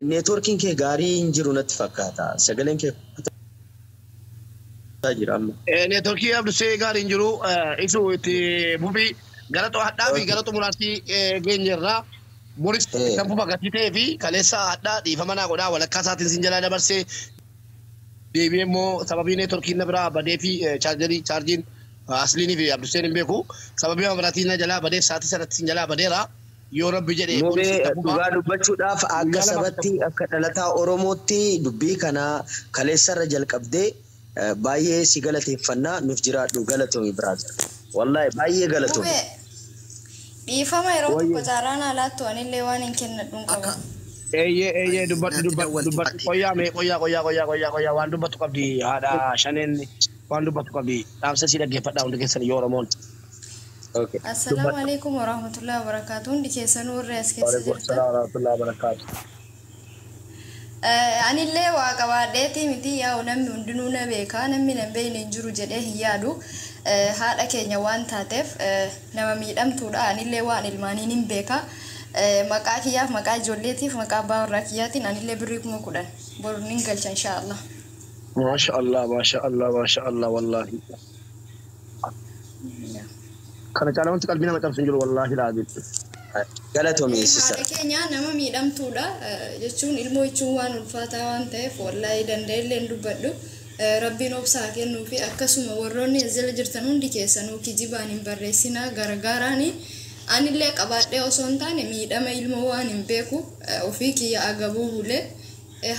networking ke gaarii injiru natti fakkaata sagaleen ke tajira amma networking abdu se gaarii injiru isu itti bubi galato hadda fi galato murati geenyerra boris tambu bagatite fi kalesa hadda difamana goda wala kasatin sinjala dabarse debiemo sababi networking nabra bade fi charging aslini fi abdu se nimbeku sababi amrati na jala bade saati sanat sinjala badera yoo rabbi jedhee dhugaa dubbachuudhaaf akka sabatti akka dhalataa Oromootti dubbii kana kaleessarra jalqabdee baay'ee si galateeffannaa nuuf jiraadhu galatoomi brother wallahi baay'ee galatoomi dhiifama yeroo tokko jaaraan alaattu anillee waan hin kennadhuun qaba eeyyee dubbatu qoyyaa waan dubbatu qabdi haadha shaneen waan dubbatu qabdi dhaamsa si dhaggeeffadhaa hundi keessan yoo Oromoon okay assalamu alaikum warahmatullahi wabarakatuh ndi keessan warra as keessa jirtan warahmatullahi wabarakatuh anillee waa qabaadheeti miti yaa namni hundinuu na beeka namni nan beeyne jiru jedhee hin yaadu haadha keenya waan taateef nama miidhamtuudha anillee waan ilmaaniin hin beeka maqaa kiyyaaf maqaa ijoolleetiif maqaa abbaa warraa kiyyaatiin anillee birrii 10,000 boru nin galcha inshaallah maashaallah wallahi kana caalaa wanti qalbii nama cabsu hin jiru wallahi laazim galatoomi sisa keenya nama miidhamtuudha jechuun ilmoo jechuun waan ulfaataa waan ta'eef wallahi danda'illee dubbadhu rabbiin obsaa kennuu fi akkasuma warroonni jala jirtan hundi keessanuu kijibaan hin barreessinaa gargaaraani anillee qabaadhee osoo hin taane miidhama ilmoo waan hin beeku ofii kiyya agabuu bulee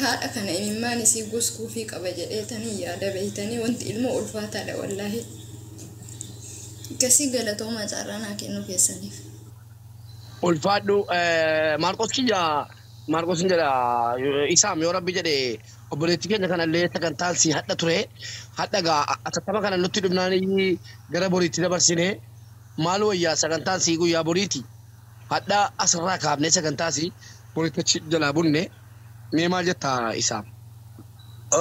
haadha kana imimmaan isii goskuu fi qaba jedheetanii yaada beeytanii wanti ilmoo ulfaataadha wallahi kasi galatooma carraanaa kennu keessaniif ulfaadhu Marcos injala isaam yoo rabbi jedhe obboleetti keenya kanallee sagantaan si hadha ture hadha atattama kana nutti dhufnaanii gara boriitti dabarsine maal wayyaa sagantaan si guyyaa boriiti hadha asirraa kaafnee sagantaa si boriitti jalaa bunne mee maal jetta isaam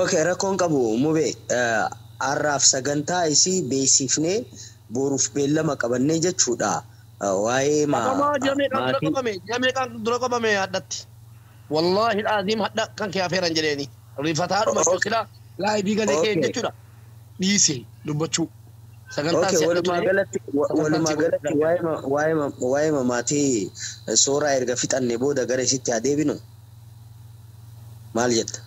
okay rakkoon qabu mubee arraaf sagantaa isii beeksifnee boruuf beellama qabannee jechuudha waa'ee jamee kan dura qabame haddatti wallahi alazim hadda kan kee afeeran jedheeni rifataa dhuma sila laayibii galee kee jechuudha dhiise dubbachuu sagantaa walumaa galatti waa'ee maatii sooraa erga fixanne booda gara isitti adeebinu maal jetta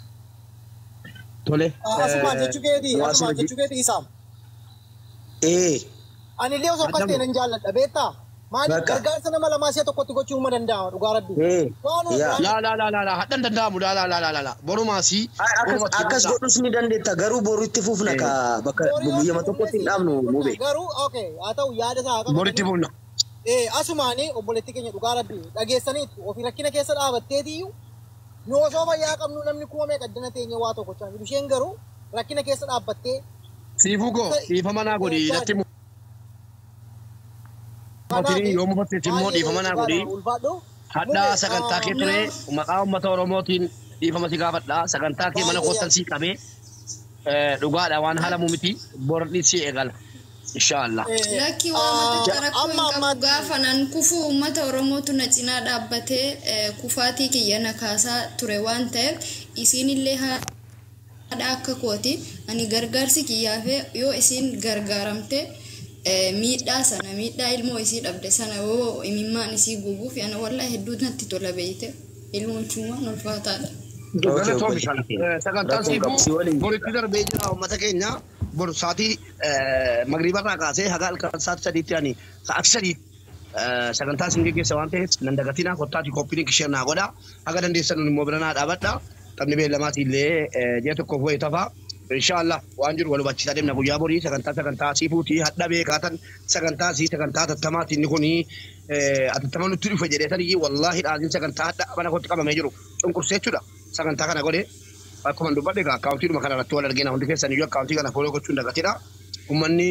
tole asuma jechuukeeti isaam ani illee osoo akkas ta'e nan jaalladha beektaa maaliif gargaarsa nama lamaa si'a tokkotti gochuu uma danda'ama dhugaa rabbi laa hadhan danda'amu laa borumaasi akkas godhus ni dandeetta garuu boru itti fufna ka bakka guyyama tokkotti hin dhaabnu mube garuu okay haa ta'u yaada isaa haa boritti fufna asumaanii obboleetti keenya dhugaa rabbi dhageessaniitu ofii rakkina keessa dhaabatteetiyyuu nu osoo fayyaa qabnu namni kuma meeqa addana teenya waa tokko caalu isheen garuu rakkina keessa dhaabbattee siifuu koo dhiifama naa godhi natti Matiri yoo mufatte immoo dhiifama naa godhi hadhaa sagantaa kee ture maqaa uummata Oromootiin dhiifama si gaafadha sagantaa kee mana koottan sii qabee dhugaadha waan haalamu miti borni si eegala inshallah lakki waan amma gaafa nan kufu uummata Oromootu na cinaa dhaabbatee kufaatii kiyya na kaasaa ture waan ta'eef isinillee haadha akka kooti ani gargaarsi kiyyaafee yoo isin gargaaramte miidhaa sana miidhaa ilmoo isii dhabde sana yoo imimmaan isii guguuf yana wallahi hedduu natti tola beeyte ilmoon chumaan ulfaataadha. Sagantaan siifuu boritti darbee jira uummata keenya bor saatii magriibarraa kaasee haga halkan sa'aatii sadiitti ani sa'aatii sadii sagantaa isin geggeessa waan ta'eef nan dagatinaa kottaatii koppiniin kishee naa godha haga dandeessan immoo bira naa dhaabadha taphni beellamaatii illee ji'a tokkoof wayii tafaa. Inshallah waan jiru walu bachisaa deemna guyyaa borii sagantaa siifuutii hadha beekaatan sagantaa tattamaatiin ni kuni atattama nutti dhufe jedhee tarii wallahi dhaazin sagantaa hadha mana kootti qabamee jiru cunqursee jechuudha sagantaa kana godhe akkuma dubbadhe egaa akkaawuntiidhuma kana irratti wal argina hundi keessan iyyuu akkaawuntii kana fooloo gochuun dagatidha ummanni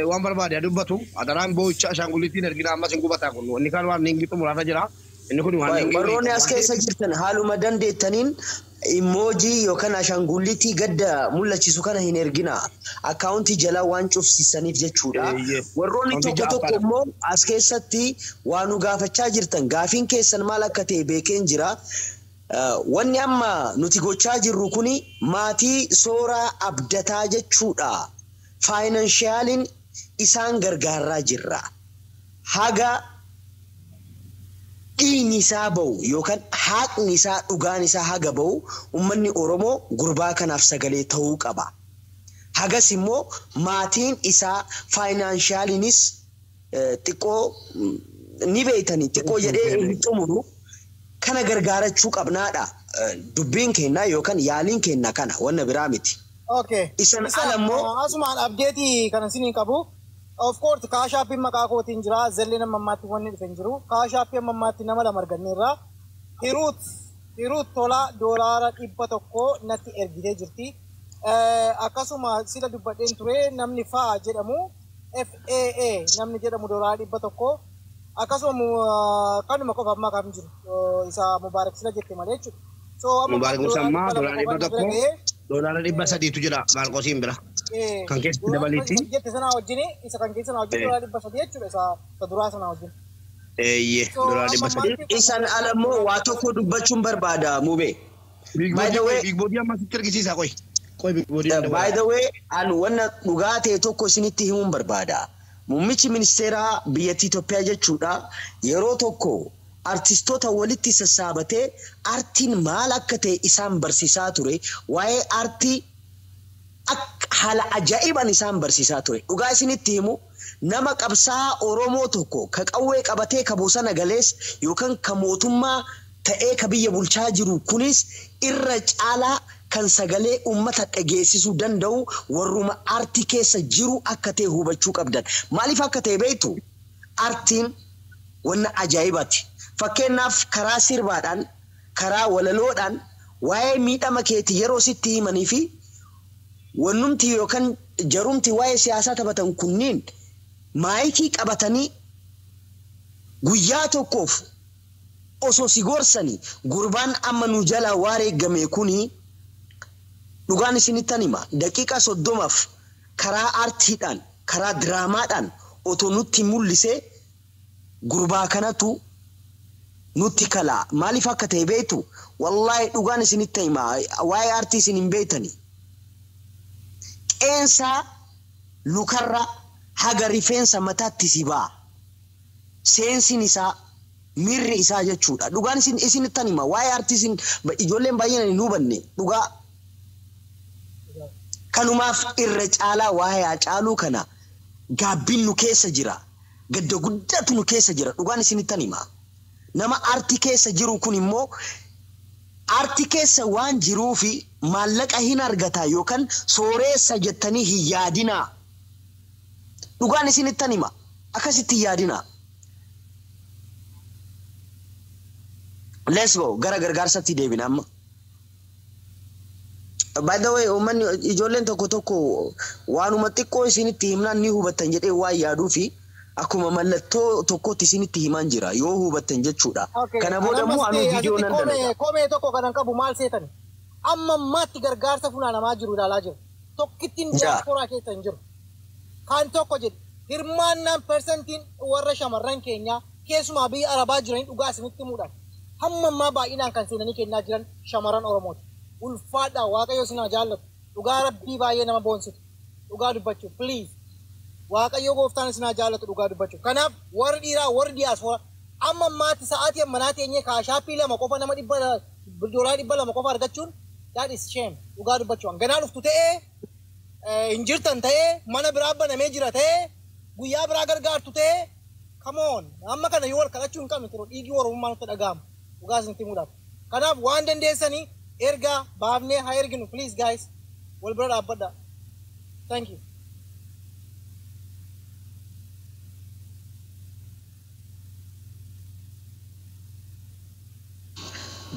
waan barbaade dubbatu adaraan boo'icha ashaangulliittiin argina ammas hin gubataa kun wanni kaan waan ningi xumuraarra jira inni kun waan ningi warroonni as keessa jirtan haaluma dandeettaniin emoji yookaan ashaangulliitii gadda mul'achisu kana hin ergina akkaawuntii jalaa waan cufsisaniif jechuudha warroonni tokko immoo as keessatti waan nu gaafachaa jirtan gaafiin keessan maal akka ta'e beekeen jira wanni amma nuti gochaa jirru kuni maatii sooraa abdataa jechuudha. Faayinanshaaliin isaan gargaaraa jirra. Haga dhiigni isaa bahu yookaan haaqni isaa dhugaan isaa haga bahu uummanni Oromoo gurbaa kanaaf sagalee ta'uu qaba. Hagas immoo maatiin isaa faayinanshaaliinis xiqqoo ni beeytanii xiqqoo jedhee hin xumuru kana gargaarachuu qabnaadha. Dubbiin keenya yookaan yaaliin keenya kana wanna biraa miti. Okay. Isan alammoo asumaan abdeetii kana siniin qabu. Of course kaashaapiin maqaa kootiin jira. Zalli nama ammaatti wanni dhufe hin jiru. Kaashaapiin ammaatti nama lama arganneerra. Hiruut tolaa doolaara 100 natti ergitee jirti. Akkasuma sila dubbadheen ture namni faa jedhamu FAA namni jedhamu doolaara 100. Akkasuma kanuma qofa ammaa kan jiru. Isa Mubaarak sila jette malee jechuudha. So Mubaarak Musammaa doolaara 100 doolaara 300 jira Maarqosiin bira. Kan keessatti dabalitti. Jette sana wajjin isa kan keessa sana wajjin doolaara 300 jechuudha isa duraa sana wajjin. Doolaara 300. Isan alammoo waa tokko dubbachuun barbaada Mubee. By the way, Big Body amma sitti argisiisa qoy. Big Body. By the way, an wanna dhugaa ta'e tokko isinitti himuun barbaada. Muummichi ministeeraa biyyattii Itoophiyaa jechuudha yeroo tokko artistoota walitti sassaabatee artiin maal akka ta'e isaan barsiisaa ture. Waa'ee artii haala ajaa'iban isaan barsiisaa ture. Dhugaa isinitti himu nama qabsaa Oromoo tokko ka qawwee qabatee ka bosona galees yookaan ka mootummaa ta'ee ka biyya bulchaa jiru kunis irra caalaa kan sagalee ummata dhageessisuu danda'u warruma artii keessa jiru akka ta'e hubachuu qabdan. Maaliif akka ta'e beektu? Artiin wanna ajaa'ibaati. Fakkeenyaaf karaa sirbaadhaan, karaa walaloodhaan waa'ee miidhama keetii yeroo sitti himanii fi wannumti yookaan jarumti waa'ee siyaasaa taphatan kunniin maayikii qabatanii guyyaa tokkoof osoo si gorsanii gurbaan amma nu jalaa wareegame kunii dhugaan isinittan hima daqiiqa 30f karaa artiidhaan karaa diraamaadhaan otoo nutti mul'isee gurbaa kanatu nutti kalaa. Maaliif akka ta'e beektu? Wallaahi dhugaan isinitti hima waa'ee artii isin hin beektanii. Qeensa lukarra haga rifeensa mataatti si ba'a. Seensin isaa mirri isaa jechuudha. Dhugaan isinittan hima waa'ee artii isin ijoolleen baay'een hin hubanne dhugaa. Kanumaaf irra caalaa waa'ee Hacaaluu kana gaabbiin nu keessa jira. Gadda guddatu nu keessa jira. Dhugaan isinittan hima. Nama artii keessa jiru kun immoo artii keessa waan jiruu fi maallaqa hin argata yookaan sooreessa jettanii hin yaadinaa. Dhugaan isinittan hima. Akkasitti hin yaadinaa. Let's go. Gara gargaarsatti deebina amma. By the way, uummanni ijoolleen tokko waanuma xiqqoo isinitti himnaan ni hubattan jedhee waan yaaduu fi akkuma mallattoo tokkotti isinitti himaan jira yoo hubattan jechuudha. Kana booda immoo anu viidiyoo nan dalaga. Komee tokko kanan qabu maal seetan? Amma ammaatti gargaarsa funaanamaa jiru ilaalaa jiru. Tokkittiin diaasporaa keessa hin jiru. Kan tokko jedhu hirmaannaan persentiin warra shamarran keenyaa keessumaa biyya Arabaa jiran dhugaa isinitti muudhaan. Hamma ammaa baay'inaan kan seenanii kennaa jiran shamarran Oromooti. Ulfaadhaa Waaqayyo isin haa jaallatu. Dhugaa Rabbii baay'ee nama boonsitu. Dhugaa dubbachuu please. Waaqayyo gooftaan isin haa jaallatu dhugaa dubbachuu. Kanaaf warri dhiiraa warri diyaaspoora amma ammaatti sa'aatii ammanaa teenyee kaashaappii 2 qofa nama doolaara 200 qofa argachuun that is shame. Dhugaa dubbachuu. Ganaa dhuftu ta'ee hin jirtan ta'ee mana biraa banamee jira ta'ee guyyaa biraa gargaartu ta'ee come on amma kana yoo wal kadhachuu hin qabne turuu dhiigii Oromummaa nutti dhaga'ama. Dhugaa isinitti mul'ata. Kanaaf waan dandeessanii erga baafnee haa erginu please guys wal bira dhaabbadha. Thank you.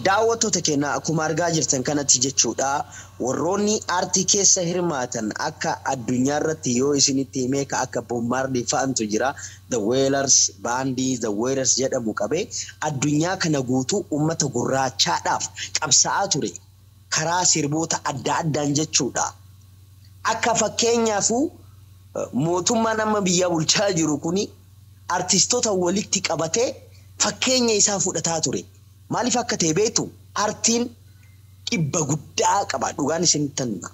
Daawwattoota keenya akkuma argaa jirtan kanatti jechuudha warroonni aartii keessa hirmaatan akka addunyaa irratti yoo isinitti himee ka akka Bob Marley fa'antu jira The Wailers Bandii The Wailers jedhamu qabee addunyaa kana guutuu ummata gurraachaadhaaf qabsa'aa ture karaa sirboota adda addaan jechuudha. Akka fakkeenyaaf mootummaan amma biyya bulchaa jiru kuni artistoota walitti qabatee fakkeenya isaa fudhataa ture. Maaliif akka ta'e beektu artiin dhibba guddaa qaba dhugaan isin tanna.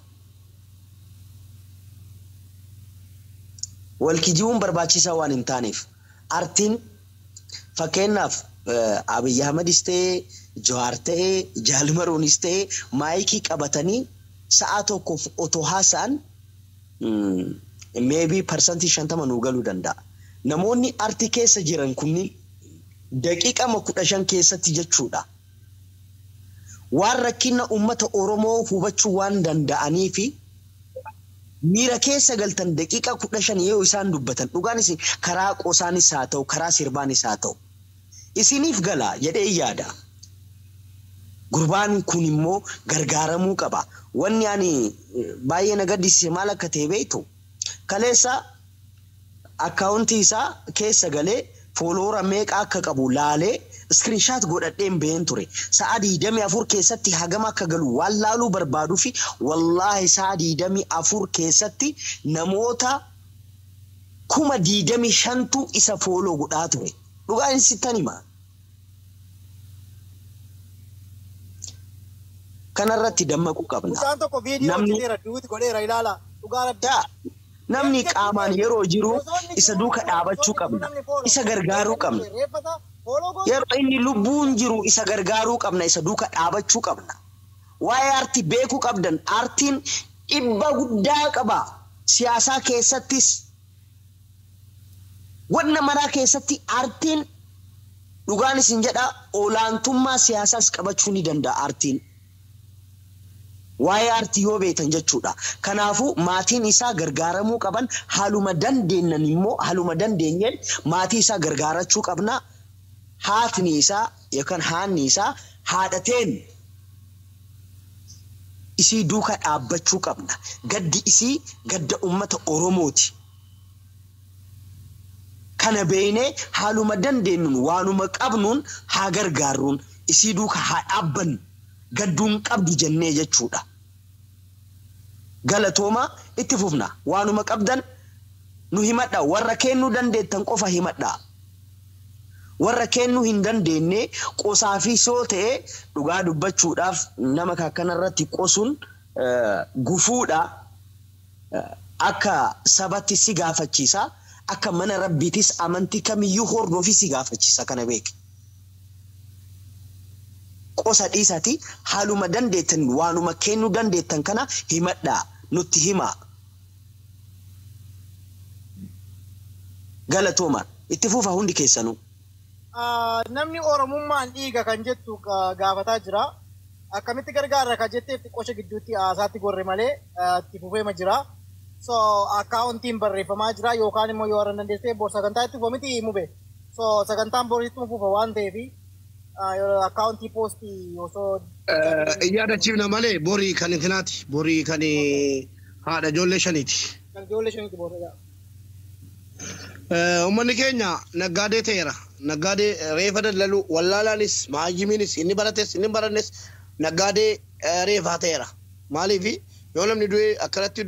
Walkijibuun barbaachisaa waan hin taaneef artiin fakkeenyaaf Abiy Ahmedis ta'ee Jawaar ta'ee Jaalmaronis ta'ee maayikii qabatanii sa'a tokkoof otoo haasa'an maybe percentage 50 nuu galuu danda'a. Namoonni artii keessa jiran kunniin daqiiqa 15 keessatti jechuudha. Waan rakkina uummata Oromoo hubachuu waan danda'anii fi miira keessa galtan daqiiqa 15 yoo isaan dubbatan dhugaanis karaa qoosaanis haa ta'u karaa sirbaanis haa ta'u isiniif gala jedhee yaada. Gurbaan kun immoo gargaaramuu qaba. Wanni ani baay'ee na gaddisiise maal akka ta'e beektu kaleessa akkaawuntii isaa keessa galee fooloora meeqa akka qabu laalee screenshot godhadheen been ture. Sa'a 24 keessatti hagama akka galu waan laaluu barbaaduu fi wallaahi sa'a 24 keessatti namoota 25,000tu isa fooloo godhaa ture. Dhugaa inni sittan hima. Kanarratti dammaquu qabna. Isaan tokko viidiyoo hojjeteera duuti godheera ilaala. Dhugaa raddaa. Namni qaamaan yeroo jiru isa duuka dhaabachuu qabna. Isa gargaaruu qabna. Yeroo inni lubbuun jiru isa gargaaruu qabna. Isa duuka dhaabachuu qabna. Waa'ee aartii beekuu qabdan. Aartiin dhibba guddaa qaba. Siyaasaa keessattis wanna maraa keessatti aartiin dhugaan isin jedha olaantummaa siyaasaas qabachuu ni danda'a aartiin. Waa'ee aartii yoo beektan jechuudha. Kanaafuu maatiin isaa gargaaramuu qaban haaluma dandeenyan immoo haaluma dandeenyeen maatii isaa gargaarachuu qabna. Haatni isaa yookaan haanni isaa haadhateen isii duuka dhaabbachuu qabna. Gaddi isii gadda uummata Oromooti. Kana beeknee haaluma dandeenyuun waanuma qabnuun haa gargaarruun isii duuka haa dhaabbannu gadduun qabdu jennee jechuudha. Galatooma itti fufna waanuma qabdan nu himadha warra kennuu dandeettan qofa himadha. Warra kennuu hin dandeenye qosaa fi soo ta'e dhugaa dubbachuudhaaf nama kanarratti qosuun gufuudha. Akka sabatti si gaafachiisa. Akka mana rabbiitis amantii kamiyyuu hordofii si gaafachiisa kana beeki. Qosa dhiisati haaluma dandeettan waanuma kennuu dandeettan kana himadha nutti hima. Galatooma itti fufa hundi keessanuu. Namni Oromummaan dhiiga kan jettu gaafataa jira. Akkamitti gargaara kan jetteef qosha gidduutti haasaatti gorre malee itti fufeema jira. So akkaawuntiin barreeffamaa jira yookaan immoo yoo warra dandeessee sagantaa itti fufamiti mube. So sagantaan boriitti fufa waan ta'eef akkaawuntii poostii osoo yaadachiifna malee borii kan intinaati. Borii kan haadha ijoollee shaniiti. kan ijoollee shaniiti boorraa. Uummanni keenya naggaadee ta'eera. Naggaadee reefa dallalu wallaalaanis maayimiinis inni barates inni barannes naggaadee reefaa ta'eera. Maaliifi yoo namni du'ee akkanatti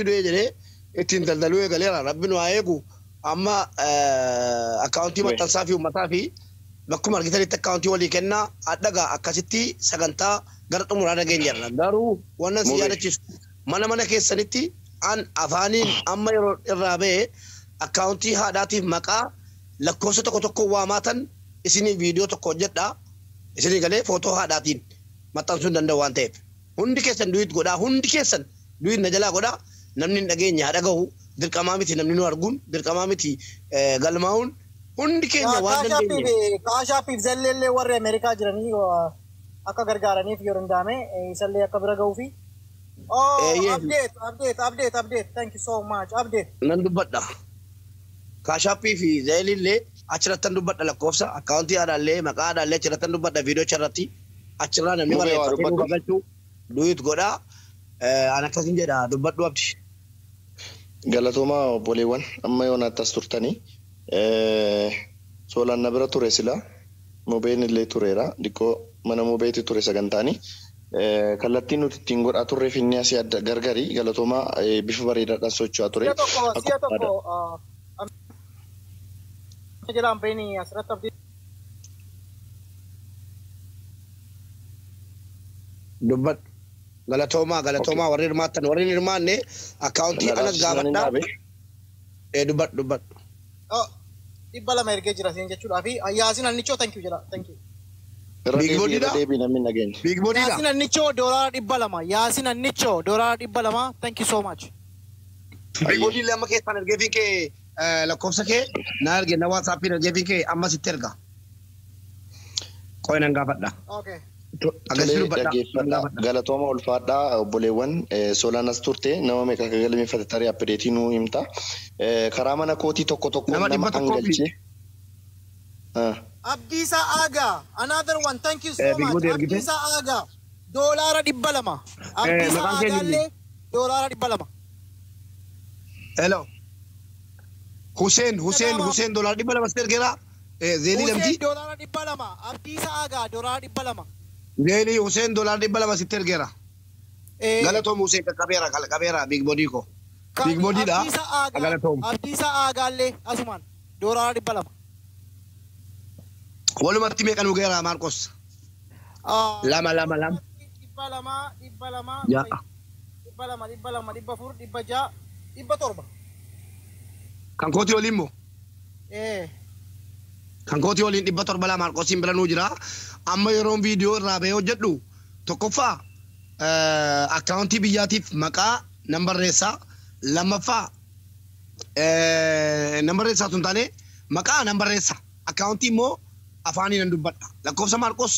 du'ee jedhee ittiin daldaluu eegaleera. Rabbiin waa eegu amma akkaawuntii maxxansaa fi uummataa fi bakkuma argitanitti akkaawuntii walii kennaa addagaa akkasitti sagantaa gara xumuraa dhageenya jirra. Garuu wannan si yaadachiisu mana keessanitti an afaaniin amma yeroo irraa ba'e akkaawuntii haadhaatiif maqaa lakkoofsa tokko waamaatan isinii viidiyoo tokko hojjedhaa isinii galee footoo haadhaatiin maxxansuu hin danda'u waan ta'eef. Hundi keessan du'it godhaa hundi keessan du'it na jalaa godhaa namni hin dhageenye haa dhagahu dirqamaa miti namni nu arguun dirqamaa miti galmaa'uun hundi keenya waan dandeenye. Kaashaappiif zalleellee warri Ameerikaa jiranii akka gargaaraniif yoo danda'ame isallee akka bira ga'uu fi. Update. Thank you so much. Update. Nan dubbadha. Kaashaappii fi zalleellee achirrattan dubbadha lakkoofsa akkaawuntii haadhaallee maqaa haadhaallee achirrattan dubbadha viidiyoo achirratti achirraa namni barreeffatee nu gaggalchuu du'it godhaa an akkasin jedha dubbadhu abdi. Galatoomaa obboleewwan amma yoo naattas turtanii soolaan na bira ture sila mobeen illee tureera dhiqoo mana mobeeti ture sagantaanii kallattiin nuti ittiin godhaa turree fi inni asii adda gargarii galatoomaa bifa bareedaadhaan socho'aa ture. Siya tokko jedhaan beeni asirratti abdii. dubbat galatooma warri hirmaanne akkaawuntii anas gaafadhaa dubbat Oh, dhibba lama ergee jira siin jechuudha fi Yaasin Annichoo thank you jedha. Thank you. Big body da? Big body da? Yaasin Annichoo doolaara dhibba lama. Yaasin Annichoo doolaara dhibba lama. Thank you so much. Big body lama keessaan ergee fi kee lakkoofsa kee na ergee na WhatsApp ergee fi kee amma sitti erga. Qoy nan gaafadha. Okay. Galatooma ulfaadhaa obboleewwan Solaanas turte nama meeqa akka galmeeffate tarii apdeetii nuu himta. Karaa mana kootii tokko nama hangalche. Abdiisa Aga, another one. Thank you so much. Abdiisa Aga, doolaara dhibba lama. Abdiisa Aga illee doolaara dhibba lama. Hello. Hussein doolaara dhibba lama sitti ergeera. Zeelii lamti. Hussein doolaara dhibba lama. Abdiisa Aga doolaara dhibba lama. Zeelii Hussein doolaara dhibba lama sitti ergeera. Galatoom Hussein qaqqabeera Big Body ko. Big Body dha. Galatoom. Abdiisa Aga illee asumaan doolaara dhibba lama. Walumatti meeqa nu geera Marcos? Lama. Dhibba lama. Ya. Dhibba afur, dhibba ja'a, dhibba torba. Kan kooti waliin moo? Kan kooti waliin dhibba torba lama Marcosiin bira nuu jira. Amma yeroon viidiyoo irraa bahee hojjedhu tokkoffaa akkaawuntii biyyaatiif maqaa nan barreessa. Lammaffaa nan barreessaa sun taane maqaa nan barreessa. Akkaawuntii immoo afaanii nan dubbadha. Lakkoofsa Marcos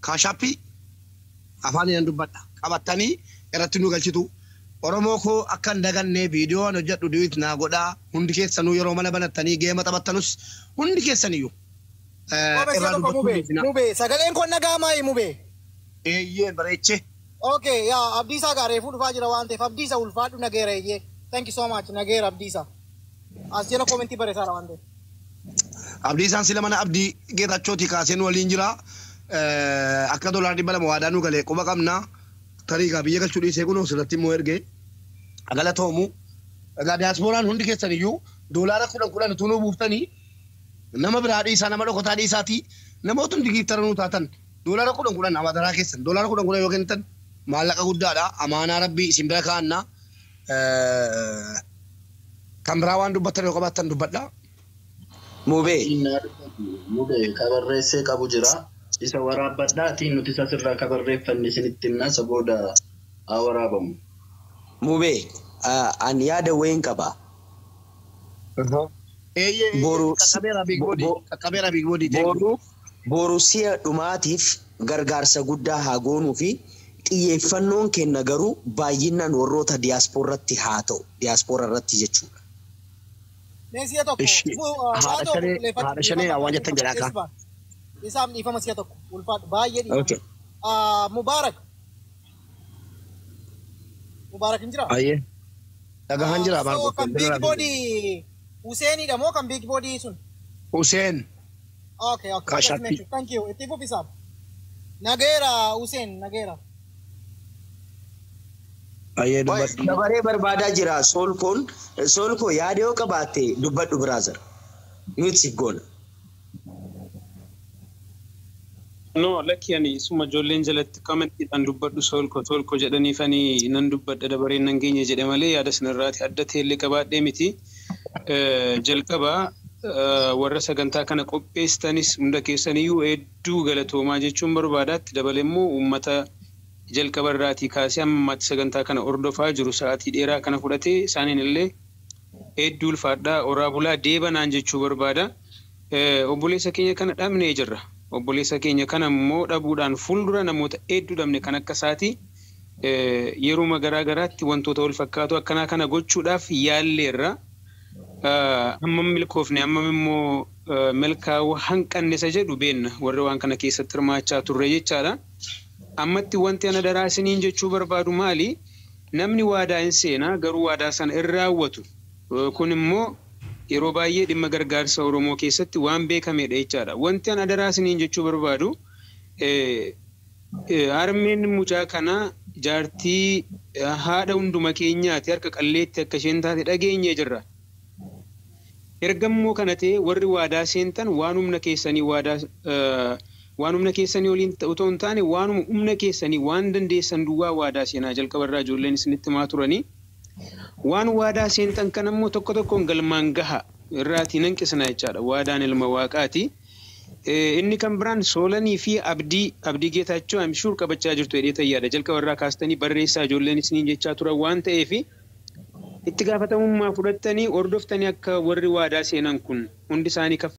kaashaappii afaanii nan dubbadha. Qabattanii irratti nu galchitu. Oromoo koo akka hin dagannee viidiyoon hojjedhu diwit naa godhaa. Hundi keessanuu yeroo mana banattanii geema taphattanus hundi keessaniyyuu. Mubee sagaleen kun nagaamaa mubee. Eeyyeen bareechee. Okay, yaa Abdiisaa gaareefuu dhufaa jira waan ta'eef Abdiisa ulfaadhu nageera eeyyee. Thank you so much nageera Abdiisa. As jala koomentii barreessaadha waan ta'eef. Abdiisaan sila mana abdii geetachooti kaaseen waliin jira. Akka doolaara dhibba lama waadaa nu galee quba qabna. Tariikaa biyya galchuu dhiisee kunoo sirratti immoo ergee galatoomu. Egaa diyaaspooraan hundi keessan iyyuu doolaara 10 utuu nuu buuftanii nama biraa dhiisaa nama dhokotaa dhiisaatii namoota hundi giiftara nuu taatan doolaara 10 amadaraa keessan doolaara 10 yoo kennitan maallaqa guddaadha. Amaanaa rabbii isin bira kaa'annaa. Kan biraa waan dubbattan yoo qabaattan dubbadhaa. Mubee kabarreessee qabu jira. Isa waraabbadhaatiin nuti isa sirraa kabarreeffanne isinitti himna isa booda haa waraabamu. Mubee ani yaada wayiin qaba. Boru si'a dhumaatiif gargaarsa guddaa haa goonuu fi xiyyeeffannoon kenna garuu baay'inaan warroota diyaaspooratti haa ta'u diyaaspooraa irratti jechuudha. Meesiya tokko. Haadha shanee waan jettan jedhaa kaa. Isaaf dhiifama siya tokko ulfaadhu baay'ee dhiifama. Mubaarak hin jira? Ayyee. Dhagahan jira Marcos. Kan Big Body Huseenidha moo kan Big Body sun? Huseen. Okay. Thank you. Itti fufisaaf. Nageera Huseen nageera. Ayyee dubbadhu. Dabaree barbaadaa jira soolkoon yaada yoo qabaatte dubbadhu biraazar. Nuti siif goona. No, lakki ani suma ijoolleen jalatti koomentiidhaan dubbadhu soolko jedhaniifanii nan dubbadha dabareen nan geenye jedhe malee yaada sanarraati adda teellee qabaadhee miti. Jalqabaa warra sagantaa kana qopheessanis hunda keessaniyyuu hedduu galatoomaa jechuun barbaadaatti dabale immoo uummata jalqaba irraatii kaasee ammaatti sagantaa kana hordofaa jiru sa'aatii dheeraa kana fudhatee isaaniin illee hedduu ulfaadhaa oraa bulaa deebanaan jechuu barbaada. Obboleessa keenya kana dhabnee jirra. Obboleessa keenya kana immoo dhabuudhaan fuuldura namoota hedduu dhabne kan akka isaati yeroo garaa garaatti wantoota wal fakkaatu akkanaa kana gochuudhaaf yaalleerra. Amma milkoofne amma immoo milkaa'uu hanqannisa jedhu beenna warri waan kana keessatti hirmaachaa turre jechaadha. Ammatti wanti ana daraasiniin jechuu barbaadu maali? Namni waadaa hin seenaa garuu waadaa sana hin raawwatu. Kun immoo yeroo baay'ee dhimma gargaarsa Oromoo keessatti waan beekamedha jechaadha. Wanti ana daraasiniin jechuu barbaadu harmeen mucaa kana jaartii haadha hunduma keenyaati harka qalleetti akka isheen taate dhageenyee jirra. Ergammoo kana ta'e warri waadaa seentan waan humna keessanii waadaa waan humna keessanii waliin otoo hin taane waan humna keessanii waan dandeessan duwwaa waadaa seenaa jalqabarraa ijoolleen isinitti maa turanii waan waadaa seentan kan ammoo tokko tokkoon galmaan gaha irraatii hanqisna jechaadha waadaan ilma waaqaati. Inni kan biraan Soolanii fi Abdii Geetaachoo I'm sure qabachaa jirtu jedhee tayyaadha jalqabarraa kaastanii barreessaa ijoolleen isiniin jechaa turan waan ta'eef itti gaafatamummaa fudhattanii hordoftanii akka warri waadaa seenan kun hundi isaanii